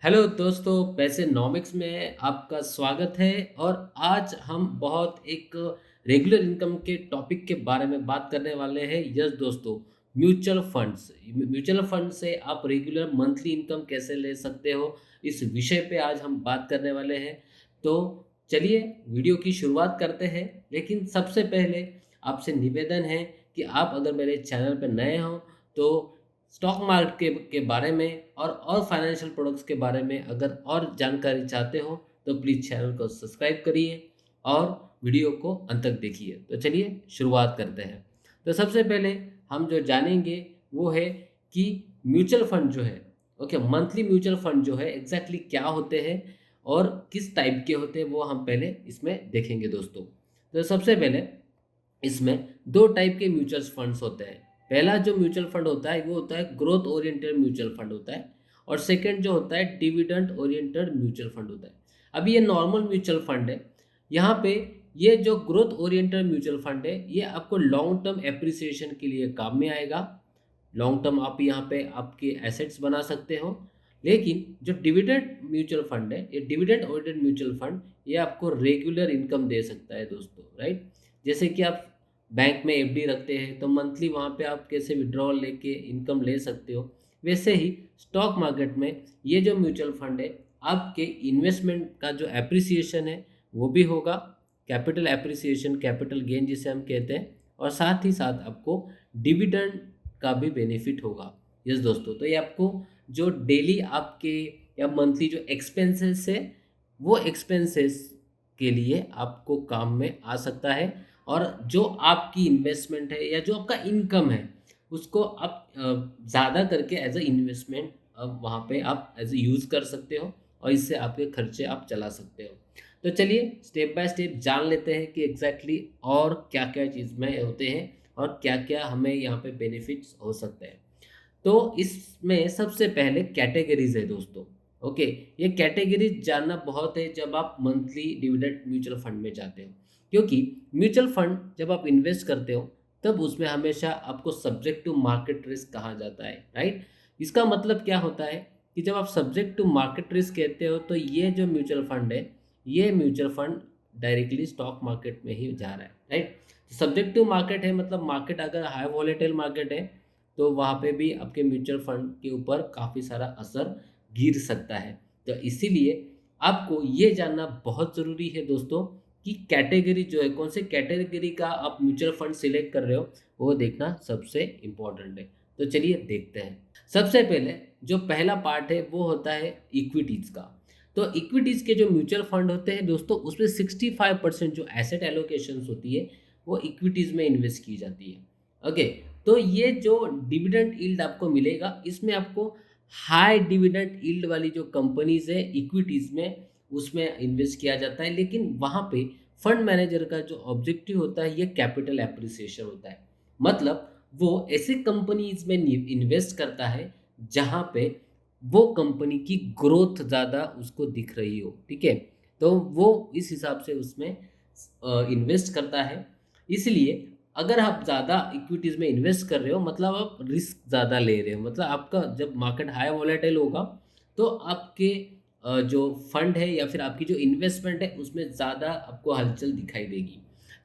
Hello दोस्तों, पैसेनोमिक्स में आपका स्वागत है। और आज हम बहुत एक रेगुलर इनकम के टॉपिक के बारे में बात करने वाले हैं। यस दोस्तों, म्यूचुअल फंड्स। म्यूचुअल फंड से आप रेगुलर मंथली इनकम कैसे ले सकते हो, इस विषय पे आज हम बात करने वाले हैं। तो चलिए वीडियो की शुरुआत करते हैं। लेकिन सबसे पहले आपसे निवेदन है कि आप अगर मेरे चैनल पर नए हों तो स्टॉक मार्केट के बारे में और फाइनेंशियल प्रोडक्ट्स के बारे में अगर और जानकारी चाहते हो तो प्लीज़ चैनल को सब्सक्राइब करिए और वीडियो को अंत तक देखिए। तो चलिए शुरुआत करते हैं। तो सबसे पहले हम जो जानेंगे वो है कि म्यूचुअल फंड जो है, ओके, मंथली म्यूचुअल फंड जो है एग्जैक्टली क्या होते हैं और किस टाइप के होते हैं वो हम पहले इसमें देखेंगे दोस्तों। तो सबसे पहले इसमें दो टाइप के म्यूचुअल फंड्स होते हैं। पहला जो म्यूचुअल फंड होता है वो होता है ग्रोथ ओरिएंटेड म्यूचुअल फंड होता है, और सेकंड जो होता है डिविडेंड ओरिएंटेड म्यूचुअल फंड होता है। अभी ये नॉर्मल म्यूचुअल फंड है। यहाँ पे ये जो ग्रोथ ओरिएंटेड म्यूचुअल फंड है ये आपको लॉन्ग टर्म एप्रिसिएशन के लिए काम में आएगा। लॉन्ग टर्म आप यहाँ पे आपके एसेट्स बना सकते हो। लेकिन जो डिविडेंड म्यूचुअल फंड है, ये डिविडेंड ओरिएंटेड म्यूचुअल फंड, ये आपको रेगुलर इनकम दे सकता है दोस्तों, राइट। जैसे कि आप बैंक में एफडी रखते हैं तो मंथली वहाँ पे आप कैसे विड्रॉल लेके इनकम ले सकते हो, वैसे ही स्टॉक मार्केट में ये जो म्यूचुअल फंड है आपके इन्वेस्टमेंट का जो एप्रिसिएशन है वो भी होगा, कैपिटल एप्रिसिएशन, कैपिटल गेन जिसे हम कहते हैं, और साथ ही साथ आपको डिविडेंड का भी बेनिफिट होगा। यस दोस्तों, तो ये आपको जो डेली आपके या मंथली जो एक्सपेंसेस है वो एक्सपेंसेस के लिए आपको काम में आ सकता है। और जो आपकी इन्वेस्टमेंट है या जो आपका इनकम है उसको आप ज़्यादा करके एज अ इन्वेस्टमेंट वहाँ पे आप एज ए यूज़ कर सकते हो और इससे आपके खर्चे आप चला सकते हो। तो चलिए स्टेप बाय स्टेप जान लेते हैं कि एग्जैक्टली और क्या क्या चीज़ में होते हैं और क्या क्या हमें यहाँ पे बेनिफिट्स हो सकते हैं। तो इसमें सबसे पहले कैटेगरीज है दोस्तों। ओके, ये कैटेगरीज जानना बहुत है जब आप मंथली डिविडेंड म्यूचुअल फंड में जाते हो, क्योंकि म्यूचुअल फंड जब आप इन्वेस्ट करते हो तब उसमें हमेशा आपको सब्जेक्ट टू मार्केट रिस्क कहा जाता है, राइट। इसका मतलब क्या होता है कि जब आप सब्जेक्ट टू मार्केट रिस्क कहते हो तो ये जो म्यूचुअल फंड है, ये mutual fund directly stock market में ही जा रहा है, राइट। सब्जेक्ट टू मार्केट है मतलब मार्केट अगर हाई वॉलेटाइल मार्केट है तो वहाँ पे भी आपके म्यूचुअल फंड के ऊपर काफ़ी सारा असर गिर सकता है। तो इसीलिए आपको ये जानना बहुत ज़रूरी है दोस्तों कि कैटेगरी जो है, कौन से कैटेगरी का आप म्यूचुअल फंड सिलेक्ट कर रहे हो, वो देखना सबसे इम्पोर्टेंट है। तो चलिए देखते हैं। सबसे पहले जो पहला पार्ट है वो होता है इक्विटीज़ का। तो इक्विटीज़ के जो म्यूचुअल फंड होते हैं दोस्तों, उसमें 65% जो एसेट एलोकेशंस होती है वो इक्विटीज़ में इन्वेस्ट की जाती है। ओके, तो ये जो डिविडेंड यील्ड आपको मिलेगा इसमें आपको हाई डिविडेंड यील्ड वाली जो कंपनीज है इक्विटीज़ में, उसमें इन्वेस्ट किया जाता है। लेकिन वहाँ पे फंड मैनेजर का जो ऑब्जेक्टिव होता है ये कैपिटल एप्रिसिएशन होता है। मतलब वो ऐसे कंपनीज में इन्वेस्ट करता है जहाँ पे वो कंपनी की ग्रोथ ज़्यादा उसको दिख रही हो, ठीक है। तो वो इस हिसाब से उसमें इन्वेस्ट करता है। इसलिए अगर आप ज़्यादा इक्विटीज़ में इन्वेस्ट कर रहे हो मतलब आप रिस्क ज़्यादा ले रहे हो। मतलब आपका जब मार्केट हाई वॉलेटाइल होगा तो आपके जो फंड है या फिर आपकी जो इन्वेस्टमेंट है उसमें ज़्यादा आपको हलचल दिखाई देगी।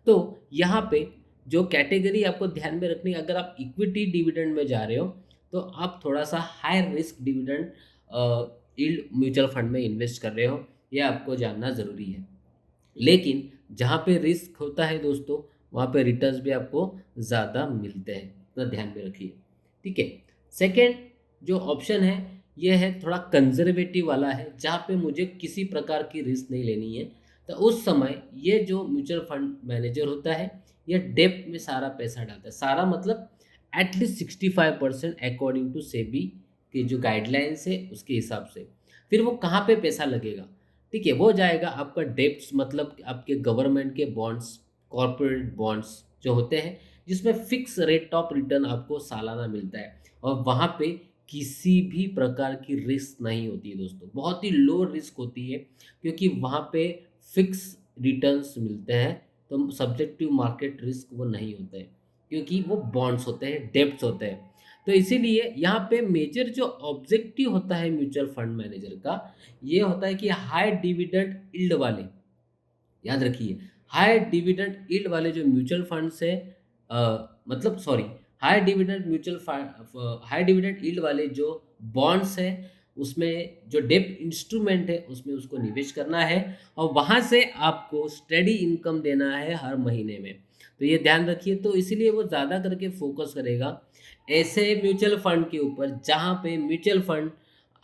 तो यहाँ पे जो कैटेगरी आपको ध्यान में रखनी है, अगर आप इक्विटी डिविडेंड में जा रहे हो तो आप थोड़ा सा high risk dividend yield mutual fund में इन्वेस्ट कर रहे हो, ये आपको जानना ज़रूरी है। लेकिन जहाँ पे रिस्क होता है दोस्तों, वहाँ पे रिटर्न्स भी आपको ज़्यादा मिलते हैं, तो ध्यान में रखिए, ठीक है। सेकंड जो ऑप्शन है ये है थोड़ा कंजर्वेटिव वाला है, जहाँ पे मुझे किसी प्रकार की रिस्क नहीं लेनी है। तो उस समय ये जो म्यूचुअल फंड मैनेजर होता है ये डेप्थ में सारा पैसा डालता है। सारा मतलब एटलीस्ट 65% अकॉर्डिंग टू सेबी की जो गाइडलाइंस है उसके हिसाब से। फिर वो कहाँ पे पैसा लगेगा, ठीक है, वो जाएगा आपका डेब्ट्स, मतलब आपके गवर्नमेंट के बॉन्ड्स, कॉर्पोरेट बॉन्ड्स जो होते हैं जिसमें फिक्स रेट ऑफ रिटर्न आपको सालाना मिलता है। और वहाँ पे किसी भी प्रकार की रिस्क नहीं होती है दोस्तों, बहुत ही लो रिस्क होती है, क्योंकि वहाँ पे फिक्स रिटर्न्स मिलते हैं। तो सब्जेक्टिव मार्केट रिस्क वो नहीं होता है, क्योंकि वो बॉन्ड्स होते हैं, डेब्ट्स होते हैं। तो इसीलिए यहाँ पे मेजर जो ऑब्जेक्टिव होता है म्यूचुअल फंड मैनेजर का, ये होता है कि हाई डिविडेंड यील्ड वाले, याद रखिए, हाई डिविडेंड यील्ड वाले जो म्यूचुअल फंड्स है, मतलब सॉरी, हाई डिविडेंड यील्ड वाले जो बॉन्ड्स है, उसमें जो डेब्ट इंस्ट्रूमेंट है उसमें उसको निवेश करना है, और वहाँ से आपको स्टेडी इनकम देना है हर महीने में। तो ये ध्यान रखिए, तो इसीलिए वो ज़्यादा करके फोकस करेगा ऐसे म्यूचुअल फंड के ऊपर जहाँ पे mutual fund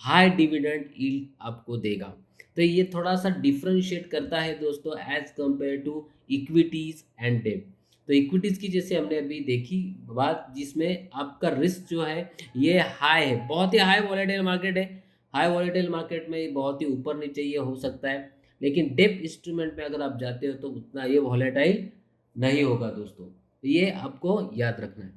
high dividend yield आपको देगा। तो ये थोड़ा-सा डिफरेंशिएट करता है दोस्तों as compare to equities and डेब्ट। तो इक्विटीज़ की जैसे हमने अभी देखी बात, जिसमें आपका रिस्क जो है ये हाई है, बहुत ही हाई वोलेटाइल मार्केट है। हाई वोलेटाइल मार्केट में ये बहुत ही ऊपर-नीचे ये हो सकता है, लेकिन डेब्ट इंस्ट्रूमेंट में अगर आप जाते हो तो उतना ये वोलेटाइल नहीं होगा दोस्तों। तो ये आपको याद रखना है।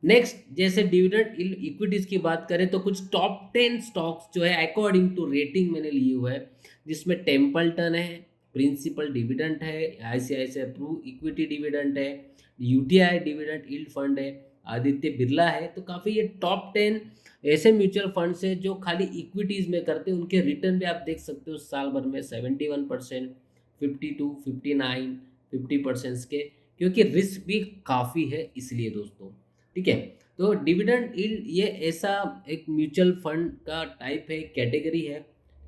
नेक्स्ट, जैसे डिविडेंड इक्विटीज की बात करें तो कुछ टॉप 10 स्टॉक्स जो है अकॉर्डिंग टू रेटिंग मैंने लिए हुए हैं, जिसमें टेम्पल्टन है, प्रिंसिपल डिविडेंड है, आईसीआईसीआई प्रू इक्विटी डिविडेंड है, यूटीआई डिविडेंड यील्ड फंड है, आदित्य बिरला है। तो काफ़ी ये टॉप 10 ऐसे म्यूचुअल फंड्स है जो खाली इक्विटीज़ में करते हैं। उनके रिटर्न भी आप देख सकते हो साल भर में 71%, 52, 59, 50% के, क्योंकि रिस्क भी काफ़ी है इसलिए दोस्तों। ठीक है, तो डिविडेंड यील्ड ये ऐसा एक म्यूचुअल फंड का टाइप है, कैटेगरी है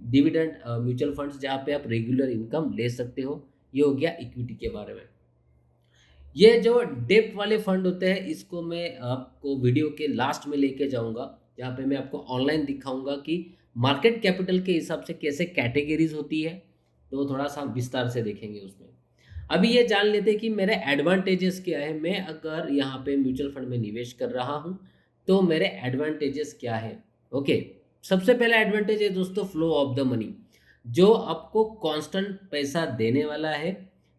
डिविडेंड म्यूचुअल फंड्स, जहाँ पे आप रेगुलर इनकम ले सकते हो। ये हो गया इक्विटी के बारे में। ये जो डेप्ट वाले फंड होते हैं, इसको मैं आपको वीडियो के लास्ट में लेके जाऊंगा, जहाँ पे मैं आपको ऑनलाइन दिखाऊंगा कि मार्केट कैपिटल के हिसाब से कैसे कैटेगरीज होती है। तो थोड़ा सा विस्तार से देखेंगे उसमें। अभी ये जान लेते हैं कि मेरे एडवांटेजेस क्या है। मैं अगर यहाँ पे म्यूचुअल फंड में निवेश कर रहा हूँ तो मेरे एडवांटेजेस क्या है। ओके, सबसे पहला एडवांटेज है दोस्तों फ्लो ऑफ द मनी, जो आपको कांस्टेंट पैसा देने वाला है।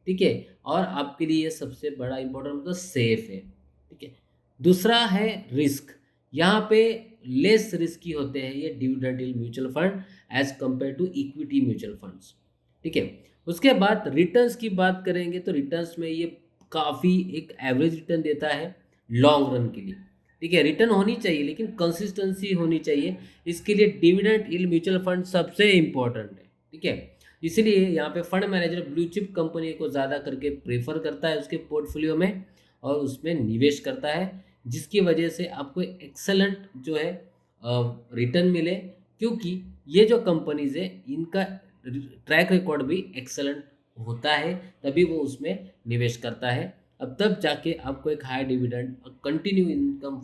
ठीक है, और आपके लिए सबसे बड़ा इंपॉर्टेंट मतलब सेफ है। ठीक है, दूसरा है रिस्क, यहाँ पे लेस रिस्की होते हैं ये dividend yield mutual fund as compare to equity mutual funds. ठीक है, उसके बाद रिटर्न्स की बात करेंगे तो रिटर्न्स में ये काफ़ी एक एवरेज रिटर्न देता है लॉन्ग रन के लिए। ठीक है, रिटर्न होनी चाहिए लेकिन कंसिस्टेंसी होनी चाहिए, इसके लिए डिविडेंड यील्ड म्यूचुअल फंड सबसे इम्पोर्टेंट है। ठीक है, इसीलिए यहाँ पे fund manager blue chip company को ज़्यादा करके प्रेफर करता है उसके पोर्टफोलियो में, और उसमें निवेश करता है, जिसकी वजह से आपको एक्सेलेंट जो है रिटर्न मिले, क्योंकि ये जो कंपनीज है इनका ट्रैक रिकॉर्ड भी एक्सेलेंट होता है, तभी वो उसमें निवेश करता है। अब तब जाके आपको एक हाई डिविडेंड कंटिन्यू इनकम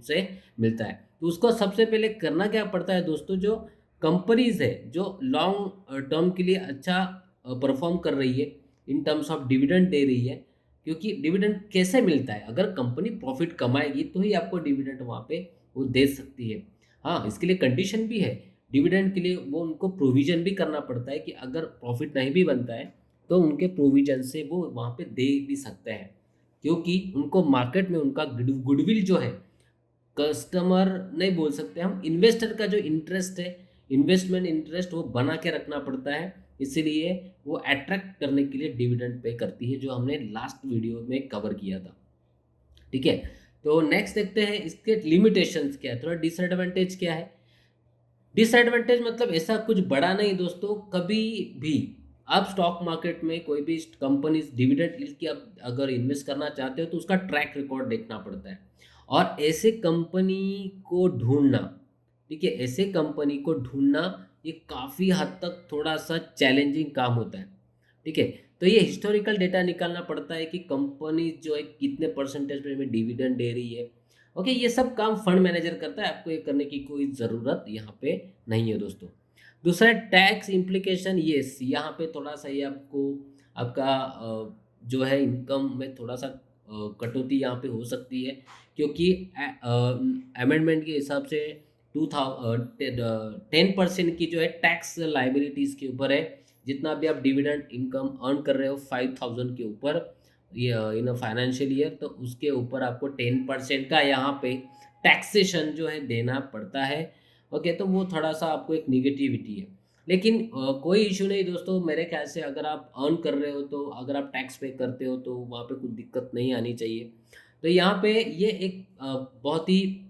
से मिलता है। तो उसको सबसे पहले करना क्या पड़ता है दोस्तों, जो कंपनीज है जो लॉन्ग टर्म के लिए अच्छा परफॉर्म कर रही है इन टर्म्स ऑफ डिविडेंड दे रही है, क्योंकि डिविडेंड कैसे मिलता है, अगर कंपनी प्रॉफिट कमाएगी तो ही आपको डिविडेंड वहाँ पे वो दे सकती है। हाँ, इसके लिए कंडीशन भी है, डिविडेंड के लिए वो उनको प्रोविजन भी करना पड़ता है कि अगर प्रॉफिट नहीं भी बनता है तो उनके प्रोविजन से वो वहाँ पे दे भी सकते हैं, क्योंकि उनको मार्केट में उनका गुडविल जो है, कस्टमर नहीं बोल सकते हम, इन्वेस्टर का जो इंटरेस्ट है, इन्वेस्टमेंट इंटरेस्ट, वो बना के रखना पड़ता है। इसीलिए वो अट्रैक्ट करने के लिए डिविडेंड पे करती है, जो हमने लास्ट वीडियो में कवर किया था। ठीक है, तो नेक्स्ट देखते हैं इसके लिमिटेशंस क्या है, थोड़ा डिसएडवांटेज क्या है। डिसएडवांटेज मतलब ऐसा कुछ बड़ा नहीं दोस्तों, कभी भी आप स्टॉक मार्केट में कोई भी कंपनी डिविडेंड यील्ड की आप अगर इन्वेस्ट करना चाहते हो तो उसका ट्रैक रिकॉर्ड देखना पड़ता है, और ऐसे कंपनी को ढूंढना, ठीक है, ऐसे कंपनी को ढूंढना ये काफ़ी हद तक थोड़ा सा चैलेंजिंग काम होता है। ठीक है, तो ये हिस्टोरिकल डेटा निकालना पड़ता है कि कंपनी जो है कितने परसेंटेज में डिविडेंड दे रही है। ओके, ये सब काम फंड मैनेजर करता है, आपको ये करने की कोई ज़रूरत यहाँ पे नहीं है दोस्तों। दूसरा टैक्स इम्प्लीकेशन, येस, यहाँ पे थोड़ा सा ये आपको आपका जो है इनकम में थोड़ा सा कटौती यहाँ पे हो सकती है, क्योंकि अमेंडमेंट के हिसाब से 10% की जो है टैक्स लाइबिलिटीज़ के ऊपर है। जितना भी आप डिविडेंड इनकम अर्न कर रहे हो 5,000 के ऊपर ये इन फाइनेंशियल ईयर, तो उसके ऊपर आपको 10% का यहाँ पे टैक्सेशन जो है देना पड़ता है। ओके, तो वो थोड़ा सा आपको एक निगेटिविटी है, लेकिन कोई इशू नहीं दोस्तों, मेरे ख्याल से अगर आप अर्न कर रहे हो तो अगर आप टैक्स पे करते हो तो वहाँ पे कुछ दिक्कत नहीं आनी चाहिए। तो यहाँ पे ये एक बहुत ही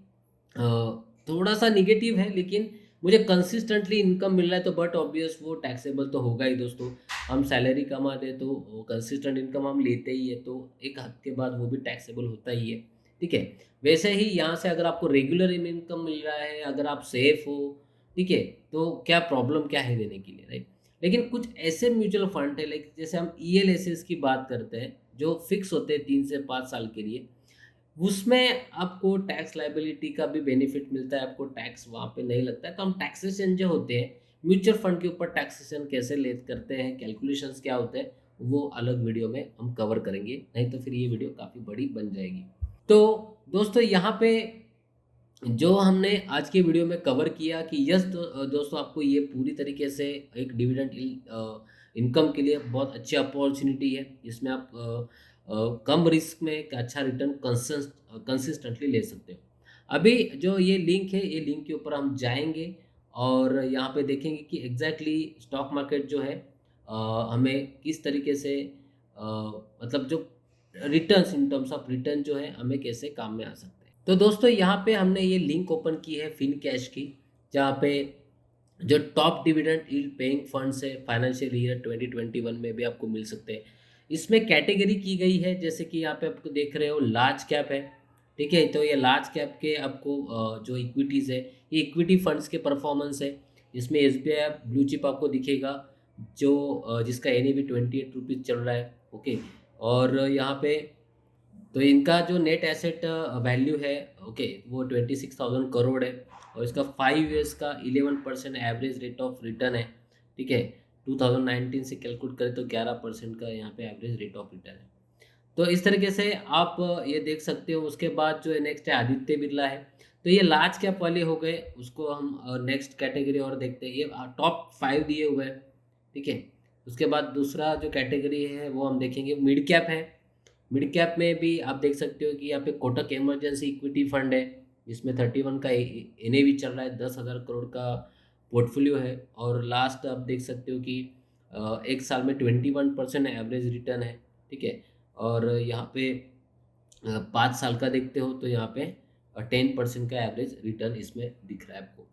थोड़ा सा निगेटिव है, लेकिन मुझे कंसिस्टेंटली इनकम मिल रहा है तो बट ऑब्वियस वो टैक्सेबल तो होगा ही दोस्तों। हम सैलरी कमाते हैं तो कंसिस्टेंट इनकम हम लेते ही है, तो एक हद के बाद वो भी टैक्सेबल होता ही है। ठीक है। वैसे ही यहाँ से अगर आपको रेगुलर इनकम मिल रहा है, अगर आप सेफ हो, ठीक है, तो क्या प्रॉब्लम क्या है देने के लिए, राइट। लेकिन कुछ ऐसे म्यूचुअल फंड है, लाइक जैसे हम ईएलएसएस की बात करते हैं, जो फिक्स होते हैं 3 से 5 साल के लिए। उसमें आपको टैक्स लायबिलिटी का भी बेनिफिट मिलता है, आपको टैक्स वहाँ पे नहीं लगता है। तो हम टैक्सेशन जो होते हैं, म्यूचुअल फंड के ऊपर टैक्सेशन कैसे ले करते हैं, कैलकुलेशंस क्या होते हैं, वो अलग वीडियो में हम कवर करेंगे, नहीं तो फिर ये वीडियो काफ़ी बड़ी बन जाएगी। तो दोस्तों यहाँ पे जो हमने आज के वीडियो में कवर किया कि यस दोस्तों, आपको ये पूरी तरीके से एक डिविडेंड इनकम के लिए बहुत अच्छी अपॉर्चुनिटी है, जिसमें आप कम रिस्क में एक अच्छा रिटर्न कंसिस्टेंटली ले सकते हो। अभी जो ये लिंक है, ये लिंक के ऊपर हम जाएंगे और यहाँ पे देखेंगे कि एग्जैक्टली स्टॉक मार्केट जो है हमें किस तरीके से मतलब जो returns, in terms of return जो है हमें कैसे काम में आ सकते हैं। तो दोस्तों यहाँ पे हमने ये लिंक ओपन की है फिन कैश की, जहाँ पे जो top dividend yield paying funds है फाइनेंशियल ईयर 2021 में भी आपको मिल सकते हैं। इसमें कैटेगरी की गई है, जैसे कि यहाँ पे आपको देख रहे हो लार्ज कैप है। ठीक है, तो ये लार्ज कैप के आपको जो इक्विटीज़ है, ये इक्विटी फंड्स के परफॉर्मेंस है। इसमें एसबीआई ब्लू चिप आपको दिखेगा, जो जिसका एनएवी 28 रुपीज़ चल रहा है। ओके। और यहाँ पे तो इनका जो नेट एसेट वैल्यू है, ओके, वो 26,000 करोड़ है। और इसका 5 ईयर्स का 11% एवरेज रेट ऑफ रिटर्न है। ठीक है। 2019 से कैलकुलेट करें तो 11% का यहाँ पे एवरेज रेट ऑफ रिटर्न है। तो इस तरीके से आप ये देख सकते हो। उसके बाद जो है नेक्स्ट है आदित्य बिरला है। तो ये लार्ज कैप वाले हो गए, उसको हम नेक्स्ट कैटेगरी और देखते हैं। ये टॉप 5 दिए हुए हैं। ठीक है। उसके बाद दूसरा जो कैटेगरी है वो हम देखेंगे मिड कैप है। मिड कैप में भी आप देख सकते हो कि यहाँ पे कोटक इमरजेंसी इक्विटी फंड है, जिसमें 31 का एनएवी चल रहा है, 10,000 करोड़ का पोर्टफोलियो है। और लास्ट आप देख सकते हो कि एक साल में 21% एवरेज रिटर्न है। ठीक है। और यहाँ पे 5 साल का देखते हो तो यहाँ पे 10% का एवरेज रिटर्न इसमें दिख रहा है आपको।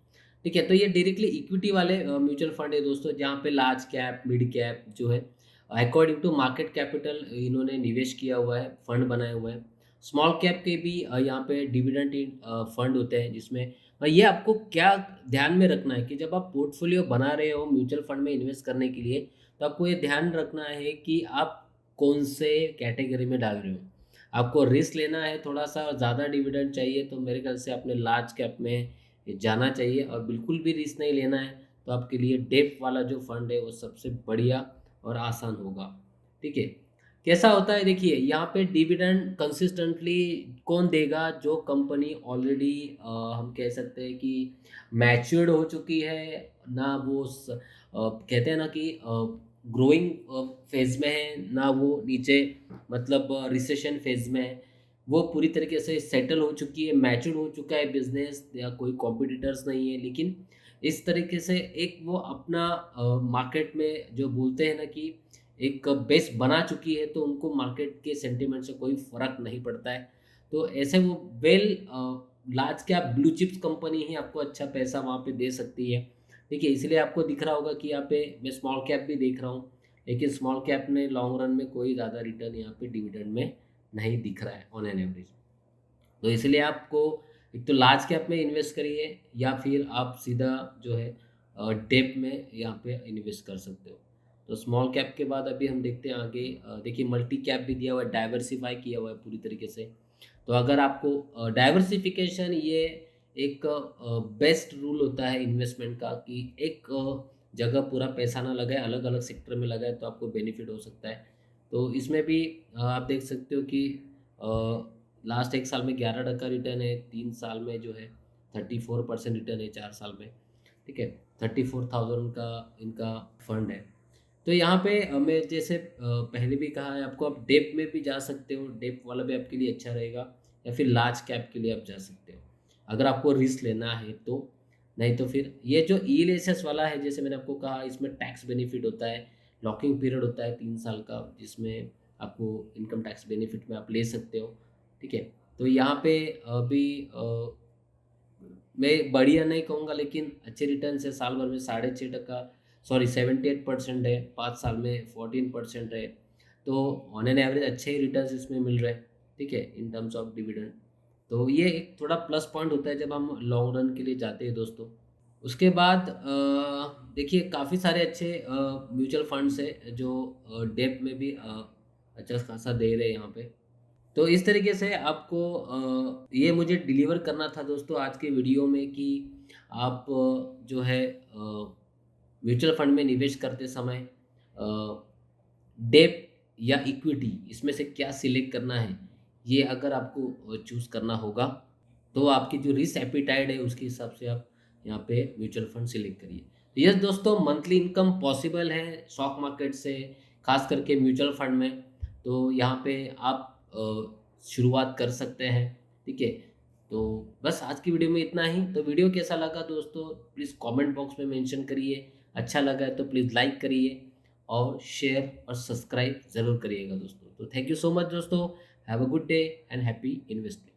ठीक है, तो ये डायरेक्टली इक्विटी वाले म्यूचुअल फंड है दोस्तों, जहाँ पे लार्ज कैप मिड कैप जो है अकॉर्डिंग टू मार्केट कैपिटल इन्होंने निवेश किया हुआ है, फंड बनाए हुए हैं। स्मॉल कैप के भी यहाँ पे डिविडेंड फंड होते हैं, जिसमें ये आपको क्या ध्यान में रखना है कि जब आप पोर्टफोलियो बना रहे हो म्यूचुअल फंड में इन्वेस्ट करने के लिए, तो आपको ये ध्यान रखना है कि आप कौन से कैटेगरी में डाल रहे हो। आपको रिस्क लेना है, थोड़ा-सा ज़्यादा डिविडेंड चाहिए, तो मेरे ख़्याल से आपने लार्ज कैप में जाना चाहिए। और बिल्कुल भी रिस्क नहीं लेना है, तो आपके लिए डेब्ट वाला जो फंड है, वो सबसे बढ़िया और आसान होगा। ठीक है? कैसा होता है देखिए, यहाँ पे डिविडेंड कंसिस्टेंटली कौन देगा? जो कंपनी ऑलरेडी हम कह सकते हैं कि मैच्योर्ड हो चुकी है, ना वो कहते हैं ना कि ग्रोइंग फ़ेज़ में है, ना वो नीचे मतलब रिसेशन फेज़ में है। वो पूरी तरीके से सेटल हो चुकी है, मैच्योर्ड हो चुका है बिज़नेस, या कोई कॉम्पिटिटर्स नहीं है। लेकिन इस तरीके से एक वो अपना मार्केट में जो बोलते हैं ना कि एक बेस बना चुकी है, तो उनको मार्केट के सेंटिमेंट से कोई फ़र्क नहीं पड़ता है। तो ऐसे वो large cap blue chips company ही आपको अच्छा पैसा वहाँ पे दे सकती है। ठीक है, इसलिए आपको दिख रहा होगा कि यहाँ पे मैं स्मॉल कैप भी देख रहा हूँ, लेकिन स्मॉल कैप में लॉन्ग रन में कोई ज़्यादा रिटर्न यहाँ पे डिविडेंड में नहीं दिख रहा है ऑन एन एवरेज। तो इसलिए आपको एक तो लार्ज कैप में इन्वेस्ट करिए, या फिर आप सीधा जो है डेप में यहाँ पे इन्वेस्ट कर सकते हो। तो स्मॉल कैप के बाद अभी हम देखते हैं आगे, देखिए मल्टी कैप भी दिया हुआ है, डाइवर्सिफाई किया हुआ है पूरी तरीके से। तो अगर आपको डाइवर्सिफिकेशन ये एक बेस्ट रूल होता है इन्वेस्टमेंट का, कि एक जगह पूरा पैसा ना लगाए, अलग-अलग सेक्टर में लगाए, तो आपको बेनिफिट हो सकता है। तो इसमें भी आप देख सकते हो कि लास्ट 1 साल में 11% रिटर्न है, 3 साल में जो है 34% रिटर्न है, 4 साल में। ठीक है, 34,000 का इनका फंड है। तो यहाँ पे मैं जैसे पहले भी कहा है आपको, आप डेप्थ में भी जा सकते हो, डेप्थ वाला भी आपके लिए अच्छा रहेगा, या फिर लार्ज कैप के लिए आप जा सकते हो, अगर आपको रिस्क लेना है तो। नहीं तो फिर ये जो ईएलएसएस वाला है, जैसे मैंने आपको कहा, इसमें टैक्स बेनिफिट होता है, लॉकिंग पीरियड होता है 3 साल का, जिसमें आपको इनकम टैक्स बेनिफिट में आप ले सकते हो। ठीक है, तो यहाँ पे अभी मैं बढ़िया नहीं कहूँगा, लेकिन अच्छे रिटर्न्स है। साल भर में 6.5%, सॉरी 78% है, 5 साल में 14% है। तो ऑन एन एवरेज अच्छे ही रिटर्न्स इसमें मिल रहे हैं, ठीक है, इन टर्म्स ऑफ डिविडेंड। तो ये एक थोड़ा प्लस पॉइंट होता है जब हम लॉन्ग रन के लिए जाते हैं दोस्तों। उसके बाद देखिए काफ़ी सारे अच्छे म्यूचुअल फंड्स है जो डेप्थ में भी अच्छा खासा दे रहे हैं यहाँ पे। तो इस तरीके से आपको ये मुझे डिलीवर करना था दोस्तों आज के वीडियो में कि आप जो है म्यूचुअल फंड में निवेश करते समय डेब्ट या इक्विटी इसमें से क्या सिलेक्ट करना है, ये अगर आपको चूज़ करना होगा तो आपकी जो रिस्क एपिटाइट है उसके हिसाब से आप यहाँ पे म्यूचुअल फंड सिलेक्ट करिए। तो यस दोस्तों, मंथली इनकम पॉसिबल है स्टॉक मार्केट से, खास करके म्यूचुअल फंड में। तो यहाँ पे आप शुरुआत कर सकते हैं, ठीक है। तो बस आज की वीडियो में इतना ही। तो वीडियो कैसा लगा दोस्तों प्लीज़ कमेंट बॉक्स में मेंशन करिए। अच्छा लगा है तो प्लीज़ लाइक करिए और शेयर और सब्सक्राइब ज़रूर करिएगा दोस्तों। तो थैंक यू सो मच दोस्तों। Have a good day and happy investing.